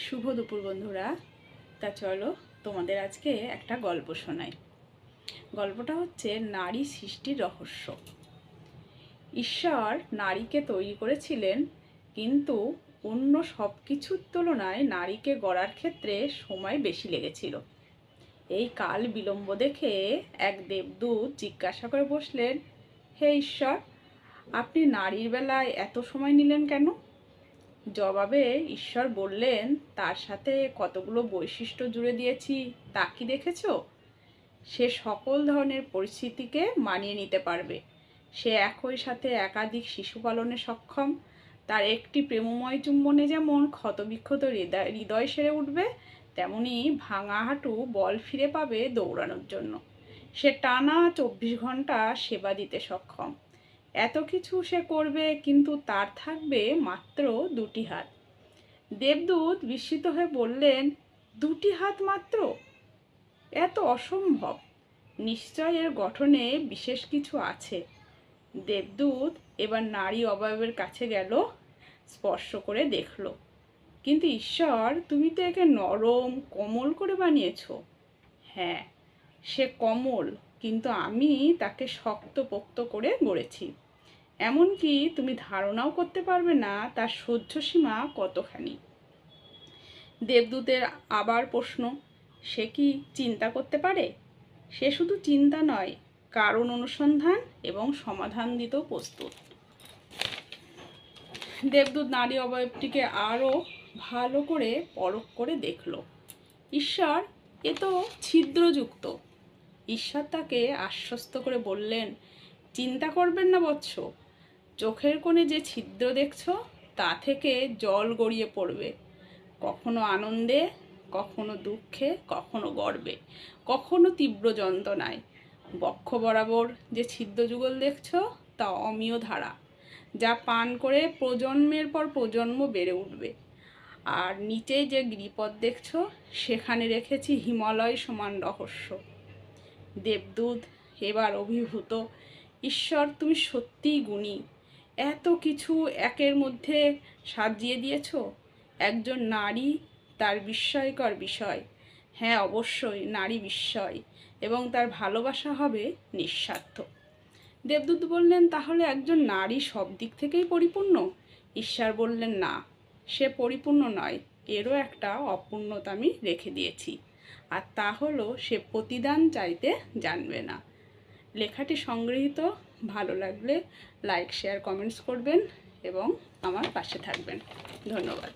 শুভ দুপুর বন্ধুরা। তা চলো তোমাদের আজকে একটা গল্প শোনাই। গল্পটা হচ্ছে নারী সৃষ্টির রহস্য। ঈশ্বর নারীকে তৈরি করেছিলেন, কিন্তু অন্য সব কিছুর তুলনায় নারীকে গড়ার ক্ষেত্রে সময় বেশি লেগেছিল। এই কাল বিলম্ব দেখে এক দেবদূত জিজ্ঞাসা করে বসলেন, হে ঈশ্বর, আপনি নারীর বেলায় এত সময় নিলেন কেন? জবাবে ঈশ্বর বললেন, তার সাথে কতগুলো বৈশিষ্ট্য জুড়ে দিয়েছি তা কি দেখেছো? সে সকল ধরনের পরিস্থিতিকে মানিয়ে নিতে পারবে। সে একই সাথে একাধিক শিশু পালনে সক্ষম। তার একটি প্রেমময় চুম্বনে যেমন ক্ষতবিক্ষত হৃদয় সেরে উঠবে, তেমনি ভাঙা হাঁটু বল ফিরে পাবে দৌড়ানোর জন্য। সে টানা 24 ঘন্টা সেবা দিতে সক্ষম। এত কিছু সে করবে, কিন্তু তার থাকবে মাত্র 2টি হাত। দেবদূত বিস্মিত হয়ে বললেন, 2টি হাত মাত্র? এত অসম্ভব। নিশ্চয় এর গঠনে বিশেষ কিছু আছে। দেবদূত এবার নারী অবয়বের কাছে গেল, স্পর্শ করে দেখল। কিন্তু ঈশ্বর, তুমি তো একে নরম কোমল করে বানিয়েছ। হ্যাঁ, সে কোমল, কিন্তু আমি তাকে শক্তপোক্ত করে গড়েছি। এমনকি তুমি ধারণাও করতে পারবে না তার সহ্য সীমা কতখানি। দেবদূতের আবার প্রশ্ন, সে কি চিন্তা করতে পারে? সে শুধু চিন্তা নয়, কারণ অনুসন্ধান এবং সমাধান দিতেও প্রস্তুত। দেবদূত নারী অবয়বটিকে আরও ভালো করে পরখ করে দেখল। ঈশ্বর, এ তো ছিদ্রযুক্ত। ঈশ্বর তাকে আশ্বস্ত করে বললেন, চিন্তা করবেন না বৎস। চোখের কোণে যে ছিদ্র দেখছ, তা থেকে জল গড়িয়ে পড়বে, কখনো আনন্দে, কখনো দুঃখে, কখনো গর্বে, কখনো তীব্র যন্ত্রণায়। বক্ষ বরাবর যে ছিদ্রযুগল দেখছ, তা অমীয় ধারা, যা পান করে প্রজন্মের পর প্রজন্ম বেড়ে উঠবে। আর নিচে যে গিরিপথ দেখছ, সেখানে রেখেছি হিমালয় সমান রহস্য। দেবদূত এবার অভিভূত, ঈশ্বর, তুমি সত্যিই গুণী। এত কিছু একের মধ্যে সাজিয়ে দিয়েছ। একজন নারী, তার বিস্ময়কর বিষয়। হ্যাঁ, অবশ্যই নারী বিস্ময়, এবং তার ভালোবাসা হবে নিঃস্বার্থ। দেবদূত বললেন, তাহলে একজন নারী সব দিক থেকেই পরিপূর্ণ? ঈশ্বর বললেন, না, সে পরিপূর্ণ নয়, এরও একটা অপূর্ণতা আমি রেখে দিয়েছি। আর তা হলো, সে প্রতিদান চাইতে জানবে না। লেখাটি সংগৃহীত। ভালো লাগলে লাইক, শেয়ার, কমেন্টস করবেন এবং আমার পাশে থাকবেন। ধন্যবাদ।